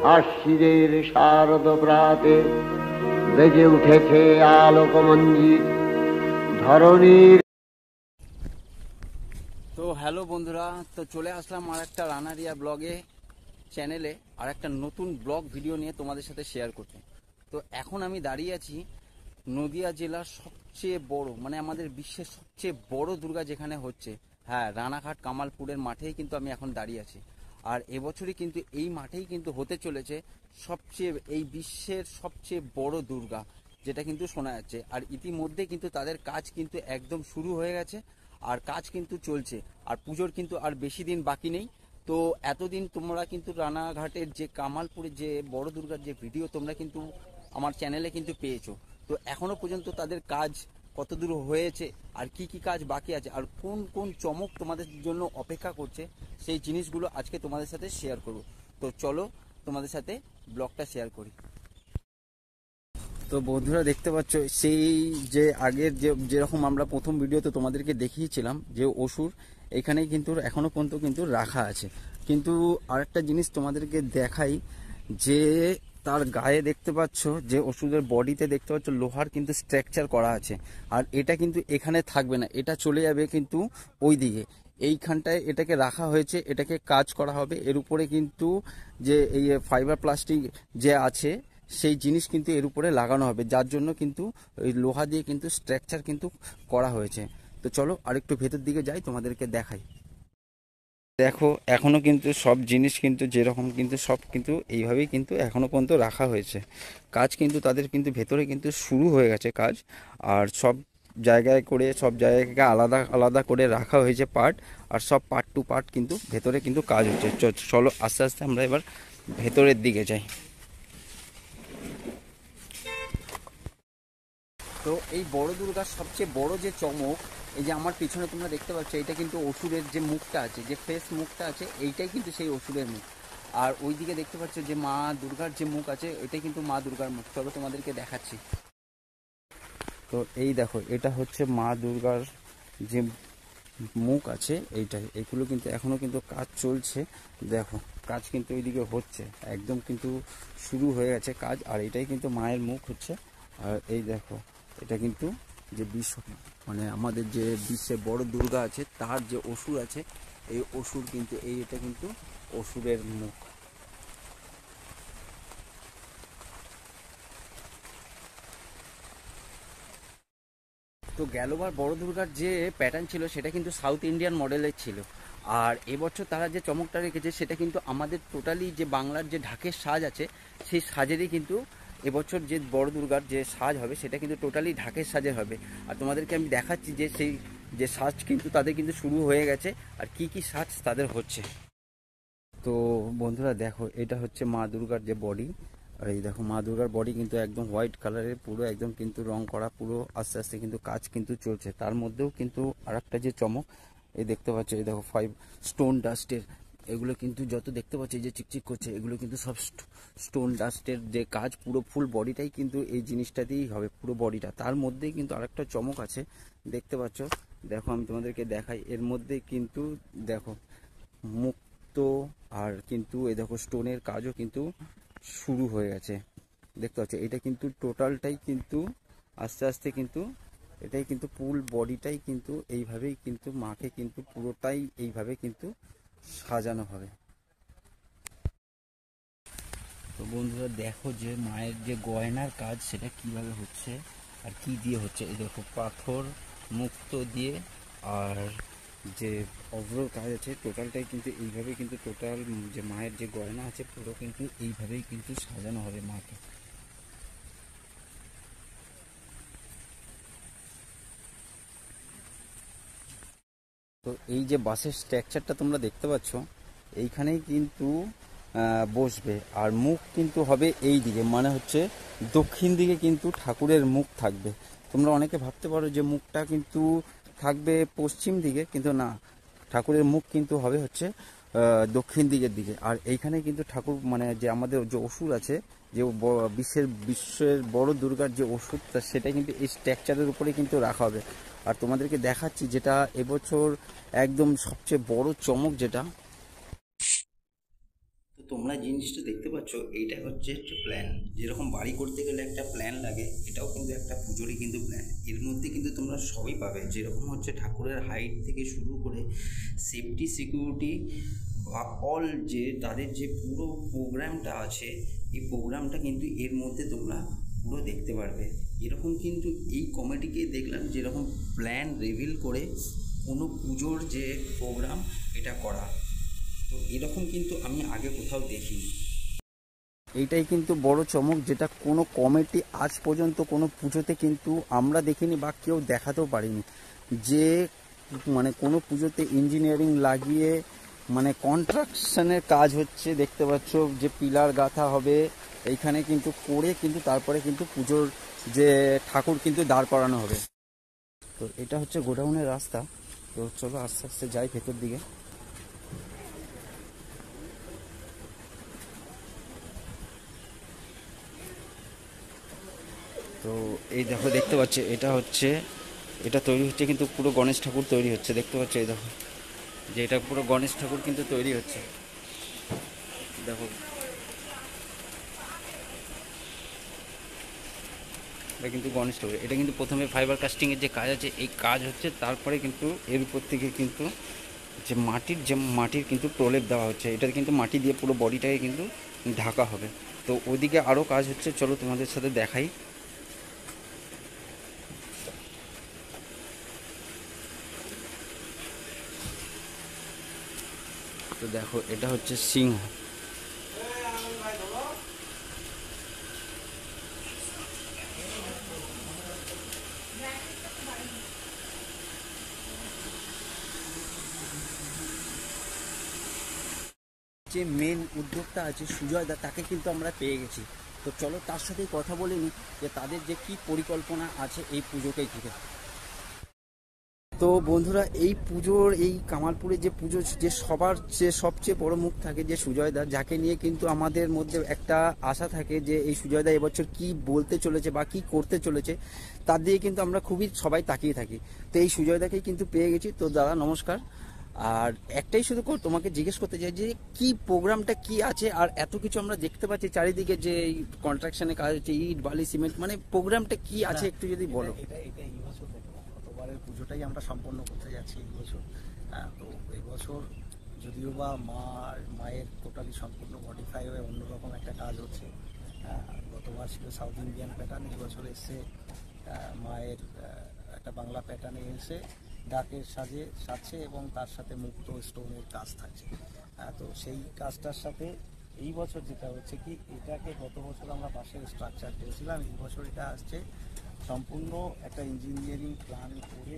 আশ্বিনের শারদ প্রাতে বেজে উঠেছে আলোকমঞ্জিত ধরণীর। তো হ্যালো বন্ধুরা, তো চলে আসলাম আর একটা রানারিয়া ব্লগে চ্যানেলে আর একটা নতুন ব্লগ ভিডিও নিয়ে তোমাদের সাথে শেয়ার করতে। তো এখন আমি দাঁড়িয়ে আছি নদিয়া জেলার সবচেয়ে বড়, মানে আমাদের বিশ্বের সবচেয়ে বড় দুর্গা যেখানে হচ্ছে, হ্যাঁ, রানাঘাট কামালপুরের মাঠেই কিন্তু আমি এখন দাঁড়িয়ে আছি। আর এবছরই কিন্তু এই মাঠেই কিন্তু হতে চলেছে এই বিশ্বের সবচেয়ে বড় দুর্গা, যেটা কিন্তু শোনা যাচ্ছে। আর ইতিমধ্যে কিন্তু তাদের কাজ কিন্তু একদম শুরু হয়ে গেছে, আর কাজ কিন্তু চলছে, আর পুজোর কিন্তু আর বেশি দিন বাকি নেই। তো এতদিন তোমরা কিন্তু রানাঘাটের যে কামালপুরের যে বড় দুর্গার যে ভিডিও তোমরা কিন্তু আমার চ্যানেলে কিন্তু পেয়েছো। তো এখনো পর্যন্ত তাদের কাজ কতদূর হয়েছে, আর কি কি কাজ বাকি আছে, আর কোন কোন চমক তোমাদের জন্য অপেক্ষা করছে, সেই জিনিসগুলো আজকে তোমাদের সাথে শেয়ার করব। তো চলো তোমাদের সাথে ব্লগটা শেয়ার করি। তো বন্ধুরা দেখতে পাচ্ছ সেই যে আগের যেরকম আমরা প্রথম ভিডিওতে তোমাদেরকে দেখিয়েছিলাম যে অসুর, এখানেই কিন্তু এখনো পর্যন্ত কিন্তু রাখা আছে। কিন্তু আরেকটা জিনিস তোমাদেরকে দেখাই, যে তার গায়ে দেখতে পাচ্ছ যে অসুরের বডিতে দেখতে পাচ্ছ লোহার কিন্তু স্ট্রাকচার করা আছে। আর এটা কিন্তু এখানে থাকবে না, এটা চলে যাবে কিন্তু ওই দিকে। এইখানটায় এটাকে রাখা হয়েছে, এটাকে কাজ করা হবে। এর উপরে কিন্তু যে এই ফাইবার প্লাস্টিক যে আছে সেই জিনিস কিন্তু এর উপরে লাগানো হবে, যার জন্য কিন্তু ওই লোহা দিয়ে কিন্তু স্ট্রাকচার কিন্তু করা হয়েছে। তো চলো আরেকটু ভেতর দিকে যাই, তোমাদেরকে দেখাই। দেখো এখনো কিন্তু সব জিনিস কিন্তু যেরকম কিন্তু সব কিন্তু এইভাবেই কিন্তু এখনো পর্যন্ত রাখা হয়েছে। কাজ কিন্তু তাদের কিন্তু ভেতরে কিন্তু শুরু হয়ে গেছে কাজ। আর সব জায়গায় করে সব জায়গাকে আলাদা আলাদা করে রাখা হয়েছে পার্ট, আর সব পার্ট টু পার্ট কিন্তু ভেতরে কিন্তু কাজ হচ্ছে। চলো আস্তে আস্তে আমরা এবার ভেতরের দিকে যাই। তো এই বড় দুর্গার সবচেয়ে বড় যে চমক, এই যে আমার পিছনে তোমরা দেখতে পাচ্ছ, এটা কিন্তু অসুরের যে মুখটা আছে, যে ফেস মুখটা আছে, এইটাই কিন্তু সেই অসুরের মুখ। আর ওই দিকে দেখতে পাচ্ছ যে মা দুর্গার যে মুখ আছে, এটাই কিন্তু মা দুর্গার মুখ। চলো তোমাদেরকে দেখাচ্ছি। তো এই দেখো, এটা হচ্ছে মা দুর্গার যে মুখ আছে, এইটাই। এগুলো কিন্তু এখনো কিন্তু কাজ চলছে। দেখো কাজ কিন্তু ওইদিকে হচ্ছে, একদম কিন্তু শুরু হয়ে গেছে কাজ। আর এটাই কিন্তু মায়ের মুখ হচ্ছে। আর এই দেখো, এটা কিন্তু যে বিশ্ব, মানে আমাদের যে বিশ্বের বড় দুর্গা আছে তার যে অসুর আছে, এই অসুর কিন্তু এটা কিন্তু অসুরের মুখ। তো গেলবার বড় দুর্গার যে প্যাটার্ন ছিল সেটা কিন্তু সাউথ ইন্ডিয়ান মডেলের ছিল। আর এবছর তারা যে চমকটা রেখেছে সেটা কিন্তু আমাদের টোটালি যে বাংলার যে ঢাকের সাজ আছে, সেই সাজেরই কিন্তু এবছর যে বড় দুর্গার যে সাজ হবে সেটা কিন্তু টোটালি ঢাকের সাজের হবে। আর তোমাদেরকে আমি দেখাচ্ছি যে সেই যে সাজ কিন্তু তাদের কিন্তু শুরু হয়ে গেছে, আর কি কি সাজ তাদের হচ্ছে। তো বন্ধুরা দেখো, এটা হচ্ছে মা দুর্গার যে বডি। আর এই দেখো মা দুর্গার বডি কিন্তু একদম হোয়াইট কালারের, পুরো একদম কিন্তু রং করা, পুরো আস্তে আস্তে কিন্তু কাজ কিন্তু চলছে। তার মধ্যেও কিন্তু আরেকটা যে চমক, এই দেখতে পাচ্ছ, এই দেখো 5 স্টোন ডাস্টের, এগুলো কিন্তু যত দেখতে পাচ্ছ এই যে চিকচিক করছে, এগুলো কিন্তু সব স্টোন ডাস্টের যে কাজ, পুরো ফুল বডিটাই কিন্তু এই জিনিসটাতেই হবে, পুরো বডিটা। তার মধ্যেই কিন্তু আরেকটা চমক আছে, দেখতে পাচ্ছ। দেখো আমি তোমাদেরকে দেখাই, এর মধ্যে কিন্তু দেখো মুক্ত, আর কিন্তু এই দেখো স্টোনের কাজও কিন্তু শুরু হয়ে গেছে, দেখতে পাচ্ছ। এটা কিন্তু টোটালটাই কিন্তু আস্তে আস্তে কিন্তু এটাই কিন্তু ফুল বডিটাই কিন্তু এইভাবেই কিন্তু মাকে কিন্তু পুরোটাই এইভাবে কিন্তু সাজানো হবে। তো বন্ধুরা দেখো যে মায়ের যে গয়নার কাজ সেটা কিভাবে হচ্ছে আর কি দিয়ে হচ্ছে। এই দেখো পাথর মুক্ত দিয়ে, আর যে ওভারঅল কাজ আছে টোটালটাই কিন্তু এইভাবেই কিন্তু টোটাল যে মায়ের যে গয়না আছে পুরো কিন্তু এইভাবেই কিন্তু সাজানো হবে মাকে। তো এই যে বাসের স্ট্রাকচারটা তোমরা দেখতে পাচ্ছ, এইখানেই কিন্তু বসবে। আর মুখ কিন্তু হবে এই দিকে, মানে হচ্ছে দক্ষিণ দিকে কিন্তু ঠাকুরের মুখ থাকবে। তোমরা অনেকে ভাবতে পারো যে মুখটা কিন্তু থাকবে পশ্চিম দিকে, কিন্তু না, ঠাকুরের মুখ কিন্তু হবে হচ্ছে দক্ষিণ দিকের দিকে। আর এইখানে কিন্তু ঠাকুর, মানে যে আমাদের যে অসুর আছে, যে বিশ্বের বড় দুর্গার যে ওষুধটা, সেটা কিন্তু এই স্ট্রাকচারের উপরে কিন্তু রাখা হবে। আর তোমাদেরকে দেখাচ্ছি যেটা এবছর একদম সবচেয়ে বড় চমক যেটা। তো তোমরা জিনিসটা দেখতে পাচ্ছ, এইটা হচ্ছে প্ল্যান। যেরকম বাড়ি করতে গেলে একটা প্ল্যান লাগে, এটাও কিন্তু একটা পুজোরই কিন্তু প্ল্যান। এর মধ্যে কিন্তু তোমরা সবই পাবে, যেরকম হচ্ছে ঠাকুরের হাইট থেকে শুরু করে সেফটি, সিকিউরিটি বা অল যে তাদের যে পুরো প্রোগ্রামটা আছে, এই প্রোগ্রামটা কিন্তু এর মধ্যে তোমরা পুরো দেখতে পারবে। এরকম কিন্তু এই কমিটিকে দেখলাম যেরকম প্ল্যান রিভিল করে কোনো পুজোর যে প্রোগ্রাম এটা করা, তো এরকম কিন্তু আমি আগে কোথাও দেখিনি। এইটাই কিন্তু বড় চমক, যেটা কোনো কমিটি আজ পর্যন্ত কোনো পুজোতে কিন্তু আমরা দেখিনি বা কেউ দেখাতেও পারিনি। যে মানে কোনো পুজোতে ইঞ্জিনিয়ারিং লাগিয়ে মানে কনস্ট্রাকশনের কাজ হচ্ছে, দেখতে পাচ্ছ যে পিলার গাঁথা হবে এইখানে কিন্তু করে কিন্তু তারপরে কিন্তু পুজোর যে ঠাকুর কিন্তু দাঁড় করানো হবে। তো এটা হচ্ছে গোডাউনের রাস্তা। তো চলো আস্তে আস্তে যাই ভেতর দিকে। তো এই দেখো, দেখতে পাচ্ছি এটা তৈরি হচ্ছে কিন্তু পুরো গণেশ ঠাকুর তৈরি হচ্ছে, দেখতে পাচ্ছ এই দেখো যে এটা পুরো গণেশ ঠাকুর কিন্তু তৈরি হচ্ছে। দেখো এটা কিন্তু গণেশ ঠাকুর, এটা কিন্তু প্রথমে ফাইবার কাস্টিংয়ের যে কাজ আছে এই কাজ হচ্ছে, তারপরে কিন্তু এর উপর থেকে কিন্তু যে মাটির কিন্তু প্রলেপ দেওয়া হচ্ছে, এটা কিন্তু মাটি দিয়ে পুরো বডিটাকে কিন্তু ঢাকা হবে। তো ওইদিকে আরও কাজ হচ্ছে, চলো তোমাদের সাথে দেখাই। তো দেখো এটা হচ্ছে সিংহ। যে মেন উদ্যোক্তা আছে সুজয় দা, তাকে কিন্তু আমরা পেয়ে গেছি। তো চলো তার সাথেই কথা বলে নিই যে তাদের যে কি পরিকল্পনা আছে এই পুজোকে ঘিরে। তো বন্ধুরা, এই পুজোর এই কামালপুরে যে পুজো, যে সবার যে সবচেয়ে বড় মুখ থাকে যে সুজয় দা, যাকে নিয়ে কিন্তু আমাদের মধ্যে একটা আশা থাকে যে এই সুজয় দা এবছর কি বলতে চলেছে বা কি করতে চলেছে, তার দিয়ে কিন্তু আমরা খুবই সবাই তাকিয়ে থাকি। তো এই সুজয় দাকেই কিন্তু পেয়ে গেছি। তো দাদা নমস্কার। আর একটাই শুধু তোমাকে জিজ্ঞেস করতে চাই যে কি প্রোগ্রামটা কি আছে, আর এত কিছু আমরা দেখতে পাচ্ছি চারিদিকে যে এই কনস্ট্রাকশনের কাজ হচ্ছে, ইট বালি সিমেন্ট, মানে প্রোগ্রামটা কি আছে একটু যদি বলো। এটা এই বছর গতবারের পুজোটাই আমরা সম্পন্ন করতে যাচ্ছি এই বছর। তো এই বছর যদিও বা মায়ের টোটালি সম্পূর্ণ মডিফাই হয়ে অন্যরকম একটা কাজ হচ্ছে। গতবার ছিল সাউথ ইন্ডিয়ান প্যাটার্ন, এই বছর এসছে মায়ের একটা বাংলা প্যাটার্নে এসে ডাকের সাজছে এবং তার সাথে মুক্ত স্টোনের কাজ থাকছে। তো সেই কাজটার সাথে এই বছর যেটা হচ্ছে কি, এটাকে গত বছর আমরা পাশের স্ট্রাকচার করেছিলাম, এই বছর এটা আসছে সম্পূর্ণ একটা ইঞ্জিনিয়ারিং প্ল্যান করে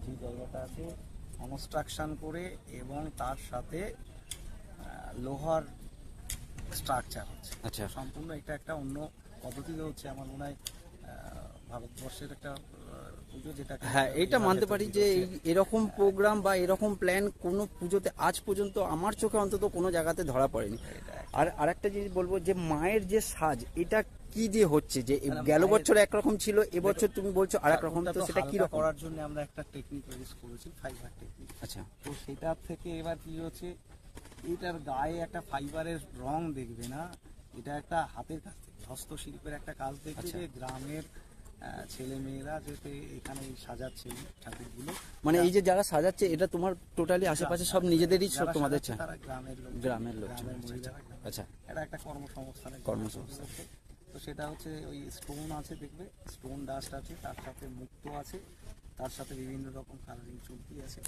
যে জায়গাটা আছে কনস্ট্রাকশন করে এবং তার সাথে লোহার স্ট্রাকচার হচ্ছে। আচ্ছা, সম্পূর্ণ এটা একটা অন্য পদ্ধতিতে হচ্ছে। আমার মনে হয় ভারতবর্ষের একটা পুজো যেটা, হ্যাঁ এইটা মানতে পারি যে এরকম প্রোগ্রাম বা এরকম প্ল্যান কোনো পুজোতে আজ পর্যন্ত আমার চোখে অন্তত কোনো জায়গাতে ধরা পড়েনি। আর আরেকটা জিনিস বলবো যে মায়ের যে সাজ, এটা কি দিয়ে হচ্ছে, যে গেল বছর একরকম ছিল, এবছর তুমি বলছো আরেক রকম, তো সেটা কি রকম? করার জন্য আমরা একটা টেকনিক ইউজ করেছি, ফাইবার টেকনিক। আচ্ছা, তো সেটা থেকে এবার কি হচ্ছে, এটার গায়ে একটা ফাইবারের রং দেখবে না, এটা একটা হাতের কাজ থেকে হস্তশিল্পের একটা কাজ দেখবে। যে গ্রামের ছেলে মেয়েরা যেতে এখানে সাজাচ্ছে ঠাকুরগুলো, মানে এই যে যারা সাজাচ্ছে এটা তোমার টোটালি আশেপাশে সব নিজেদেরই, সব তোমাদের তারা গ্রামের লোক, গ্রামের লোক। আচ্ছা, এটা একটা কর্মসংস্থানের কর্মসংস্থান। তো সেটা হচ্ছে ওই স্টোন আছে, দেখবে স্টোন ডাস্ট আছে, তার সাথে মুক্ত আছে, তার সাথে বিভিন্ন রকম কালারিং চুলকি আছে।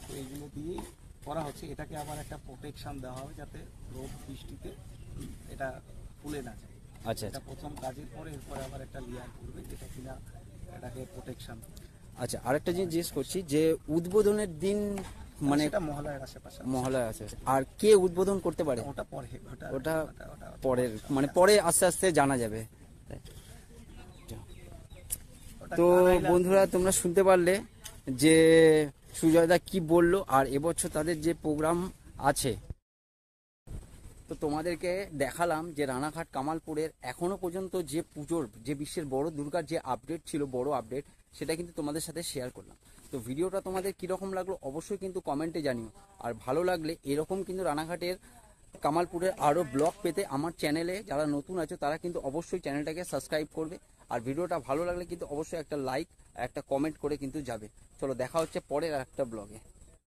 তো এইগুলো দিয়েই করা হচ্ছে। এটাকে আবার একটা প্রোটেকশন দেওয়া হবে যাতে রোদ বৃষ্টিতে এটা ফুলে না যায়। আচ্ছা, এটা প্রথম কাজের পরে এরপরে আবার একটা লেয়ার করবে যেটা কিনা এটাকে প্রোটেকশন। আচ্ছা, আরেকটা জিনিস জিজ্ঞেস করছি যে উদ্বোধনের দিন মানে এটা মহলার আশেপাশে, মহলায় আছে, আর কে উদ্বোধন করতে পারে? ওটা পরে, ওটা পরের মানে পরে আস্তে আস্তে জানা যাবে। তো বন্ধুরা, তোমরা শুনতে পারলে যে সুজয়দা কি বললো, আর এবছর তাদের যে প্রোগ্রাম আছে। তো তোমাদেরকে দেখালাম যে রানাঘাট কামালপুরের এখনো পর্যন্ত যে পুজোর, যে বিশ্বের বড় দুর্গার যে আপডেট ছিল, বড় আপডেট, সেটা কিন্তু তোমাদের সাথে শেয়ার করলাম। তো ভিডিওটা তোমাদের কীরকম লাগলো অবশ্যই কিন্তু কমেন্টে জানিও। আর ভালো লাগলে এরকম কিন্তু রানাঘাটের কামালপুরের আরও ব্লগ পেতে আমার চ্যানেলে যারা নতুন আছে তারা কিন্তু অবশ্যই চ্যানেলটাকে সাবস্ক্রাইব করবে। আর ভিডিওটা ভালো লাগলে কিন্তু অবশ্যই একটা লাইক একটা কমেন্ট করে কিন্তু যাবে। চলো দেখা হচ্ছে পরের একটা ব্লগে।